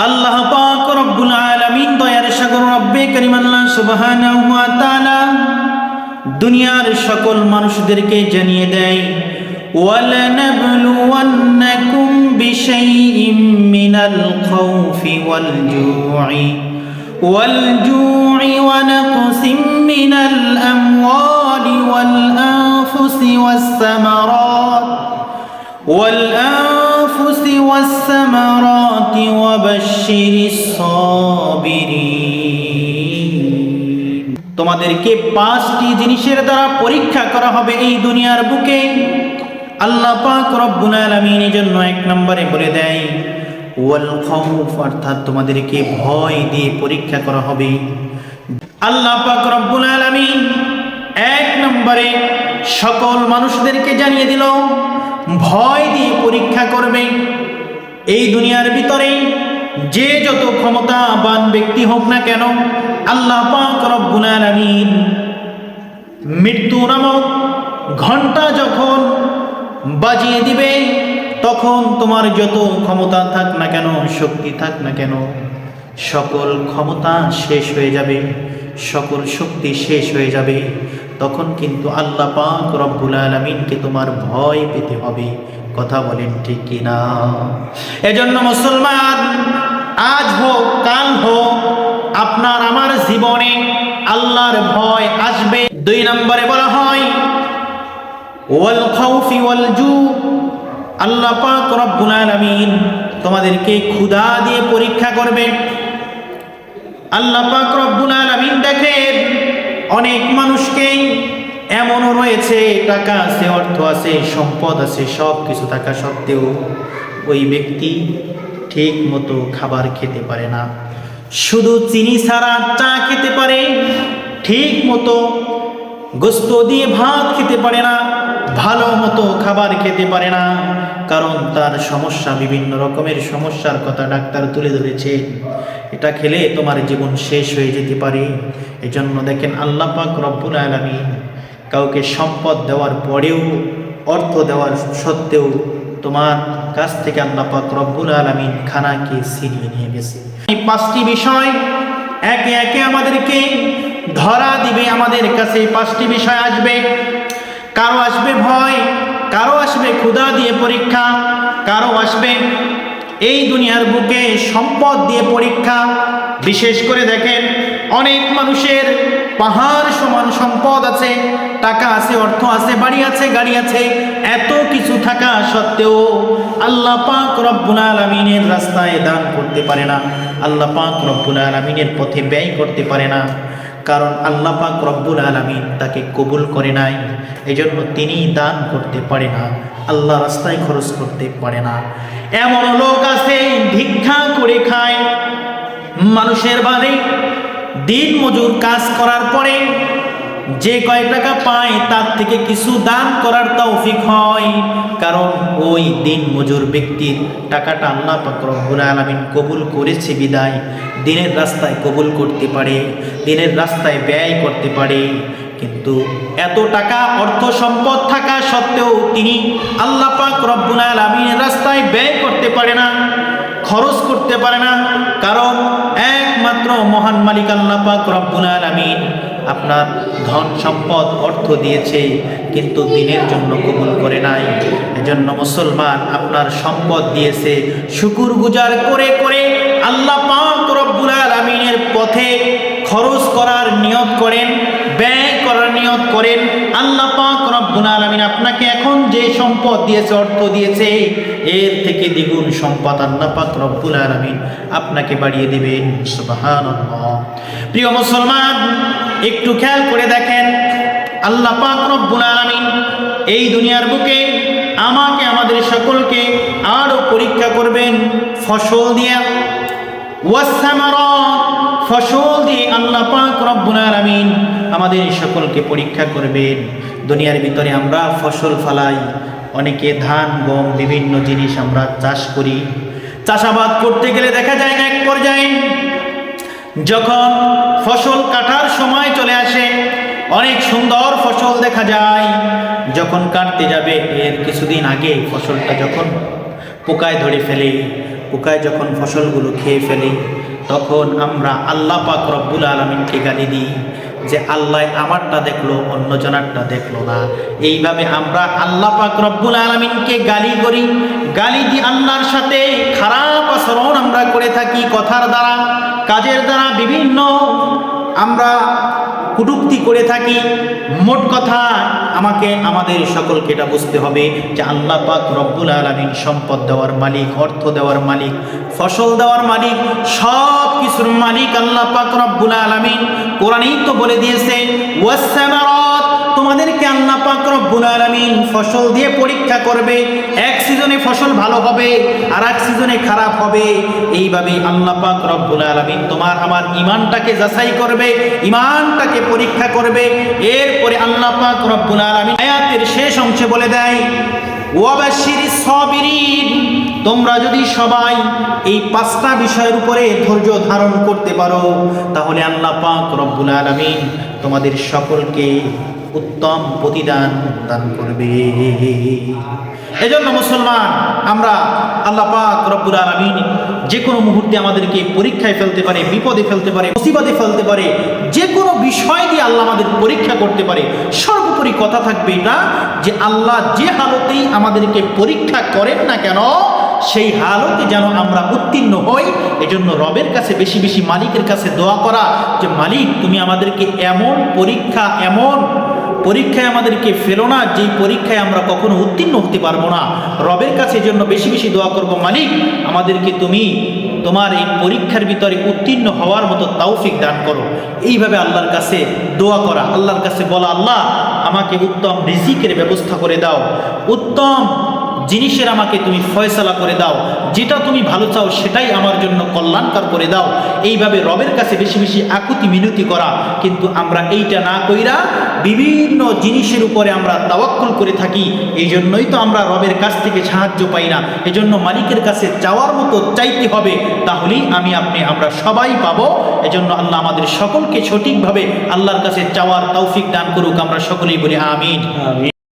আল্লাহ পাক রব্বুল আলামিন দয়ার সাগর রব্বে কারীম আল্লাহ সুবহানাহু ওয়া তাআলা দুনিয়ার সকল মানুষদেরকে জানিয়ে দেয় ওয়ালানাবলুওয়ান্নাকুম বিশাইইম মিনাল খাউফি ওয়াল জু'i ওয়া নাকসিম মিনাল আমওয়ালি ওয়াল আনফুসি والثمرات وبشر الصابرين তোমাদেরকে পাঁচটি জিনিসের দ্বারা পরীক্ষা করা হবে এই দুনিয়ার বুকে। আল্লাহ পাক রব্বুল আলামিন এর জন্য এক নম্বরে বলে দেয় ওয়াল খাউফ, অর্থাৎ তোমাদেরকে ভয় দিয়ে পরীক্ষা করা হবে। আল্লাহ পাক রব্বুল আলামিন এক নম্বরে সকল মানুষদেরকে জানিয়ে দিল ভয় দিয়ে পরীক্ষা করবে। এই দুনিয়ার ভিতরে যে যত ক্ষমতাবান ব্যক্তি হোক না কেন, আল্লাহ পাক রব্বুল আলামিন মৃত্যু নামক ঘন্টা যখন বাজিয়ে দিবে, তখন তোমার যত ক্ষমতা থাক না কেন, শক্তি থাক না কেন, সকল ক্ষমতা শেষ হয়ে যাবে, সকল শক্তি শেষ হয়ে যাবে। তখন কিন্তু আল্লাহ পাক রব্বুল আলামিনকে তোমার ভয় পেতে হবে। কথা বলেন ঠিক কিনা? এজন্য মুসলমান, আজ হোক কাল হোক, আপনার আমার জীবনে আল্লাহর ভয় আসবে। দুই নম্বরে বলা হয় ওয়াল খাউফি ওয়াল জু, আল্লাহ পাক রব্বুল আলামিন তোমাদেরকে ক্ষুধা দিয়ে পরীক্ষা করবে। আল্লাহ পাক রব্বুল আলামিন দেখেন অনেক মানুষকে এমনও রয়েছে, টাকা আছে, অর্থ আছে, সম্পদ আছে, সব কিছু থাকা সত্ত্বেও ওই ব্যক্তি ঠিক মতো খাবার খেতে পারে না, শুধু চিনি ছাড়া চা খেতে পারে, ঠিক মতো গোস্ত দিয়ে ভাত খেতে পারে না, ভালো মতো খাবার খেতে পারে না। কারণ তার সমস্যা, বিভিন্ন রকমের সমস্যার কথা ডাক্তার তুলে ধরেছে, এটা খেলে তোমার জীবন শেষ হয়ে যেতে পারে। এজন্য দেখেন আল্লাহ পাক রব্বুল আলামিন কাউকে সম্পদ দেওয়ার পরেও, অর্থ দেওয়ার সত্ত্বেও তোমার কাছ থেকে আল্লাহ পাক রব্বুল আলামিন খানাকে ছিনিয়ে নিয়ে গেছে। এই পাঁচটি বিষয় একে একে আমাদেরকে ধরা দিবে। আমাদের কাছে পাঁচটি বিষয় আসবে। কারো আসবে ভয়, কারো আসবে ক্ষুধা দিয়ে পরীক্ষা, কারো আসবে এই দুনিয়ার বুকে সম্পদ দিয়ে পরীক্ষা। বিশেষ করে দেখেন অনেক মানুষের পাহাড় সমান সম্পদ আছে, টাকা আছে, অর্থ আছে, বাড়ি আছে, গাড়ি আছে, এত কিছু থাকা সত্ত্বেও আল্লাহ পাক রব্বুল আলামিনের রাস্তায় দান করতে পারে না, আল্লাহ পাক রব্বুল আলামিনের পথে ব্যয় করতে পারে না। কারণ আল্লাহ পাক রব্বুল আলামিন তাকে কবুল করে নাই, এজন্য তিনি দান করতে পারে না, আল্লাহ রাস্তায় খরচ করতে পারে না। এমন লোক আছে ভিক্ষা করে খায়, মানুষের বাড়ি দিন মজুর কাজ করার পরে যে কয় টাকা পায় তার থেকে কিছু দান করার তৌফিক হয়। কারণ ওই দিন মজুর ব্যক্তির টাকাটা আল্লাহ পাক রব্বুল আলামিন কবুল করেছে বিদায় দিনের রাস্তায় কবুল করতে পারে, দিনের রাস্তায় ব্যয় করতে পারে। কিন্তু এত টাকা অর্থ সম্পদ থাকা সত্ত্বেও তিনি আল্লাহ পাক রব্বুল আলামিনের রাস্তায় ব্যয় করতে পারে না, খরচ করতে পারে না। কারণ একমাত্র মহান মালিক আল্লাহ পাক রব্বুল আলামিন আপনার ধন সম্পদ অর্থ দিয়েছে, কিন্তু দিনের জন্য কবুল করে নাই। এজন্য মুসলমান, আপনার সম্পদ দিয়েছে, শুকরগুজার করে করে আল্লাহ পাক রব্বুল আলামিনের পথে খরচ করার নিয়ত করেন, ব্যয় করার নিয়ত করেন। আল্লাহ পাক রব্বুল আলামিন আপনাকে এখন যে সম্পদ দিয়েছে, অর্থ দিয়েছে, এর থেকে দ্বিগুণ সম্পদ আল্লাহ পাক রব্বুল আলামিন আপনাকে বাড়িয়ে দিবেন। সুবহানাল্লাহ। প্রিয় মুসলমান, একটু খেয়াল করে দেখেন আল্লাহ পাক রব্বুল আলামিন এই দুনিয়ার বুকে আমাকে, আমাদের সকলকে আরো পরীক্ষা করবেন ফসল দিয়ে। ওয়াসসামারাত, ফসল দিয়ে আল্লাহ পাক রব্বুল আলামিন আমাদের সকলকে পরীক্ষা করবেন। দুনিয়ার ভিতরে আমরা ফসল ফলাই, অনেকে ধান, গম, বিভিন্ন জিনিস আমরা চাষ করি। চাষাবাদ করতে গেলে দেখা যায় এক পর্যায়ে যখন ফসল কাটার সময় চলে আসে, অনেক সুন্দর ফসল দেখা যায়, যখন কাটতে যাবে এর কিছুদিন আগে ফসলটা যখন পোকায় ধরে ফেলে, পোকায় যখন ফসলগুলো খেয়ে ফেলে, তখন আমরা আল্লাহ পাক রব্বুল আলামিনকে গালি দিই যে আল্লাহ আমারটা দেখলো অন্যজনারটা দেখলো না। এইভাবে আমরা আল্লাহ পাক রব্বুল আলামিনকে গালি করি, গালি দিয়ে আল্লাহর সাথে খারাপ আচরণ আমরা করে থাকি, কথার দ্বারা কাজের দ্বারা বিভিন্ন আমরা কটূক্তি করে থাকি। মোট কথা আমাদের সকলকে এটা বুঝতে হবে যে আল্লাহ পাক রব্বুল আলামিন সম্পদ দেওয়ার মালিক, অর্থ দেওয়ার মালিক, ফসল দেওয়ার মালিক, সব কিছুর মালিক আল্লাহ পাক রব্বুল আলামিন। কোরআনেই তো বলে দিয়েছে ওয়াস-সামারাত, তোমাদেরকে আল্লাহ পাক রব্বুল আলামিন ফসল দিয়ে পরীক্ষা করবে। এক সিজনে ফসল ভালো হবে আর এক সিজনে খারাপ হবে। এইভাবে আল্লাহ পাক রব্বুল আলামিন তোমার আমার ঈমানটাকে যাচাই করবে, ঈমানটাকে পরীক্ষা করবে। এরপরে আল্লাহ পাক রব্বুল আলামিন আয়াতের শেষ অংশে বলে দেয় ওয়াবাশশিরিস সাবিরিন, তোমরা যদি সবাই এই 5টা বিষয়ের উপরে ধৈর্য ধারণ করতে পারো, তাহলে আল্লাহ পাক রব্বুল আলামিন তোমাদের সকলকে উত্তম প্রতিদান দান করবে। এজন্য মুসলমান, আমরা আল্লাহ পাক রব্বুল আলামিন যে কোনো মুহূর্তে আমাদেরকে পরীক্ষায় ফেলতে পারে, বিপদে ফেলতে পারে, মুসিবতে ফেলতে পারে, যে কোনো বিষয় দিয়ে আল্লাহ আমাদের পরীক্ষা করতে পারে। সর্বোপরি কথা থাকবে এটা যে আল্লাহ যে হালতেই আমাদেরকে পরীক্ষা করেন না কেন, সেই হালতে যেন আমরা উত্তীর্ণ হই। এজন্য রবের কাছে বেশি বেশি মালিকের কাছে দোয়া করা যে মালিক তুমি আমাদেরকে এমন পরীক্ষায় আমাদেরকে ফেলো না যেই পরীক্ষায় আমরা কখনো উত্তীর্ণ হতে পারবো না। রবের কাছে জন্য বেশি বেশি দোয়া করব, মালিক আমাদেরকে তুমি তোমার এই পরীক্ষার ভিতরে উত্তীর্ণ হওয়ার মতো তৌফিক দান করো। এইভাবে আল্লাহর কাছে দোয়া করা, আল্লাহর কাছে বলা আল্লাহ আমাকে উত্তম রিজিকের ব্যবস্থা করে দাও, উত্তম জিনিসের আমাকে তুমি ফয়সালা করে দাও, যেটা তুমি ভালো চাও সেটাই আমার জন্য কল্যাণকর করে দাও। এইভাবে রবের কাছে বেশি বেশি আকুতি মিনতি করা। কিন্তু আমরা এইটা না কইরা বিভিন্ন জিনিসের উপরে আমরা তাওয়াক্কুল করে থাকি। এই জন্যই তো আমরা রবের কাছ থেকে সাহায্য পাই না। এজন্য মালিকের কাছে চাওয়ার মতো চাইতে হবে, তাহলেই আমরা সবাই পাবো। এজন্য আল্লাহ আমাদের সকলকে সঠিকভাবে আল্লাহর কাছে চাওয়ার তৌফিক দান করুক। আমরা সকলেই বলি আমিন।